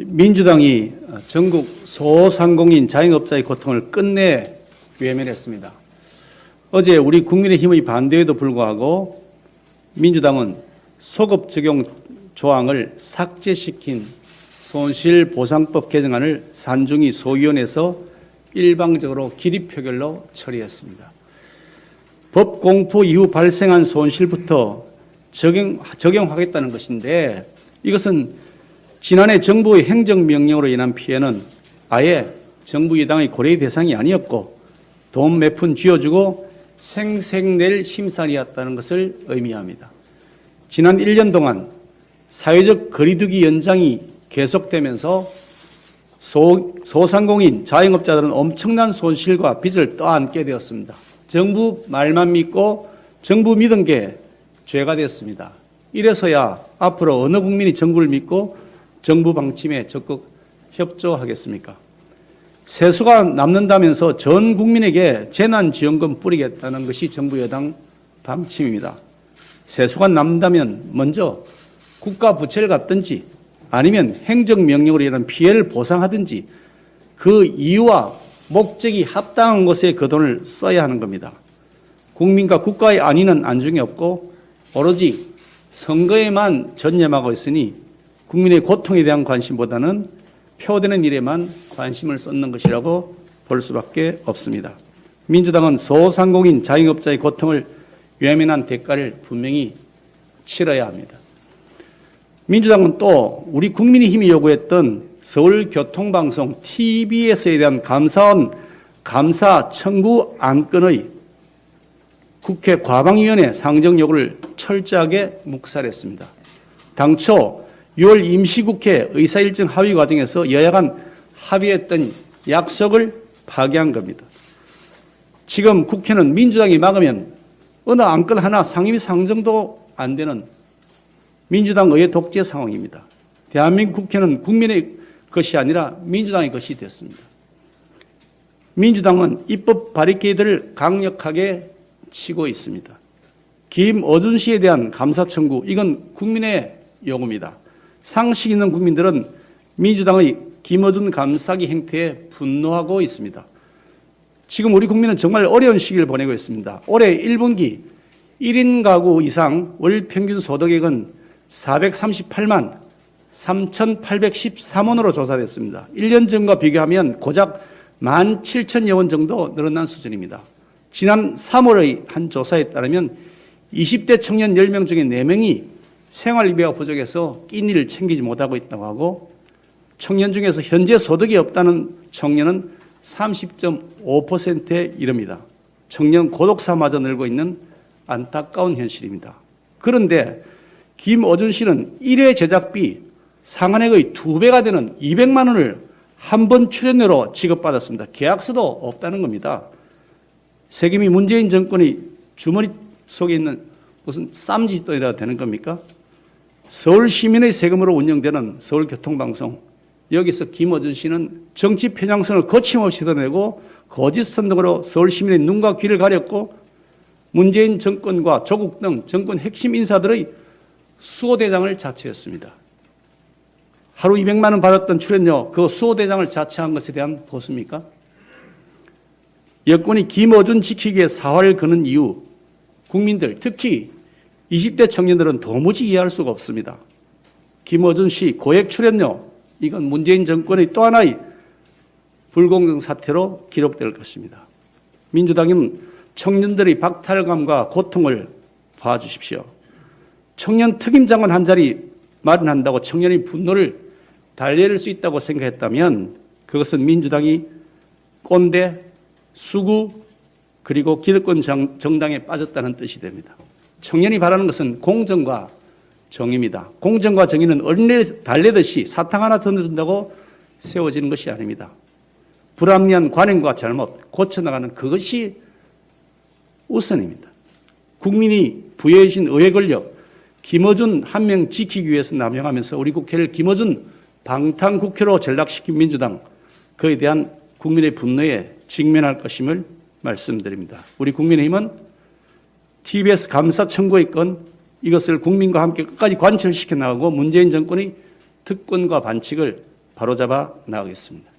민주당이 전국 소상공인 자영업자의 고통을 끝내 외면했습니다. 어제 우리 국민의힘의 반대에도 불구하고 민주당은 소급 적용 조항을 삭제시킨 손실보상법 개정안을 산중위 소위원회에서 일방적으로 기립 표결로 처리했습니다. 법 공포 이후 발생한 손실부터 적용하겠다는 것인데, 이것은 지난해 정부의 행정명령으로 인한 피해는 아예 정부 여당의 고려의 대상이 아니었고 돈 몇 푼 쥐어주고 생색낼 심산이었다는 것을 의미합니다. 지난 1년 동안 사회적 거리두기 연장이 계속되면서 소상공인 자영업자들은 엄청난 손실과 빚을 떠안게 되었습니다. 정부 말만 믿고 정부 믿은 게 죄가 됐습니다. 이래서야 앞으로 어느 국민이 정부를 믿고 정부 방침에 적극 협조하겠습니까? 세수가 남는다면서 전 국민에게 재난지원금 뿌리겠다는 것이 정부 여당 방침입니다. 세수가 남는다면 먼저 국가 부채를 갚든지 아니면 행정명령으로 인한 피해를 보상하든지 그 이유와 목적이 합당한 것에 그 돈을 써야 하는 겁니다. 국민과 국가의 안위는 안중에 없고 오로지 선거에만 전념하고 있으니 국민의 고통에 대한 관심보다는 표되는 일에만 관심을 쏟는 것이라고 볼 수밖에 없습니다. 민주당은 소상공인 자영업자의 고통을 외면한 대가를 분명히 치러야 합니다. 민주당은 또 우리 국민의힘이 요구했던 서울교통방송 TBS에 대한 감사원 감사 청구 안건의 국회 과방위원회 상정 요구를 철저하게 묵살했습니다. 당초 6월 임시국회 의사일정 합의 과정에서 여야 간 합의했던 약속을 파기한 겁니다. 지금 국회는 민주당이 막으면 어느 안건 하나 상임위 상정도 안 되는 민주당 의회 독재 상황입니다. 대한민국 국회는 국민의 것이 아니라 민주당의 것이 됐습니다. 민주당은 입법 바리케이드를 강력하게 치고 있습니다. 김어준 씨에 대한 감사 청구, 이건 국민의 요구입니다. 상식 있는 국민들은 민주당의 김어준 감사기 행태에 분노하고 있습니다. 지금 우리 국민은 정말 어려운 시기를 보내고 있습니다. 올해 1분기 1인 가구 이상 월 평균 소득액은 438만 3,813원으로 조사됐습니다. 1년 전과 비교하면 고작 17,000여 원 정도 늘어난 수준입니다. 지난 3월의 한 조사에 따르면 20대 청년 10명 중에 4명이 생활비가 부족해서 끼니를 챙기지 못하고 있다고 하고, 청년 중에서 현재 소득이 없다는 청년은 30.5%에 이릅니다. 청년 고독사마저 늘고 있는 안타까운 현실입니다. 그런데 김어준 씨는 1회 제작비 상한액의 2배가 되는 200만 원을 한 번 출연료로 지급받았습니다. 계약서도 없다는 겁니다. 세금이 문재인 정권의 주머니 속에 있는 무슨 쌈짓돈이라 되는 겁니까? 서울 시민의 세금으로 운영되는 서울교통방송, 여기서 김어준 씨는 정치 편향성을 거침없이 드러내고 거짓 선동으로 서울 시민의 눈과 귀를 가렸고, 문재인 정권과 조국 등 정권 핵심 인사들의 수호대장을 자처했습니다. 하루 200만 원 받았던 출연료, 그 수호대장을 자처한 것에 대한 보수입니까? 여권이 김어준 지키기에 사활을 거는 이유, 국민들, 특히 20대 청년들은 도무지 이해할 수가 없습니다. 김어준 씨 고액 출연료, 이건 문재인 정권의 또 하나의 불공정 사태로 기록될 것입니다. 민주당은 청년들의 박탈감과 고통을 봐주십시오. 청년 특임장관 한 자리 마련한다고 청년의 분노를 달래릴 수 있다고 생각했다면 그것은 민주당이 꼰대, 수구, 그리고 기득권 정당에 빠졌다는 뜻이 됩니다. 청년이 바라는 것은 공정과 정의입니다. 공정과 정의는 어린애 달래듯이 사탕 하나 던져준다고 세워지는 것이 아닙니다. 불합리한 관행과 잘못 고쳐나가는 그것이 우선입니다. 국민이 부여해 주신 의회 권력, 김어준 한 명 지키기 위해서 남용하면서 우리 국회를 김어준 방탄국회로 전락시킨 민주당, 그에 대한 국민의 분노에 직면할 것임을 말씀드립니다. 우리 국민의힘은 TBS 감사 청구의 건, 이것을 국민과 함께 끝까지 관철시켜 나가고 문재인 정권의 특권과 반칙을 바로잡아 나가겠습니다.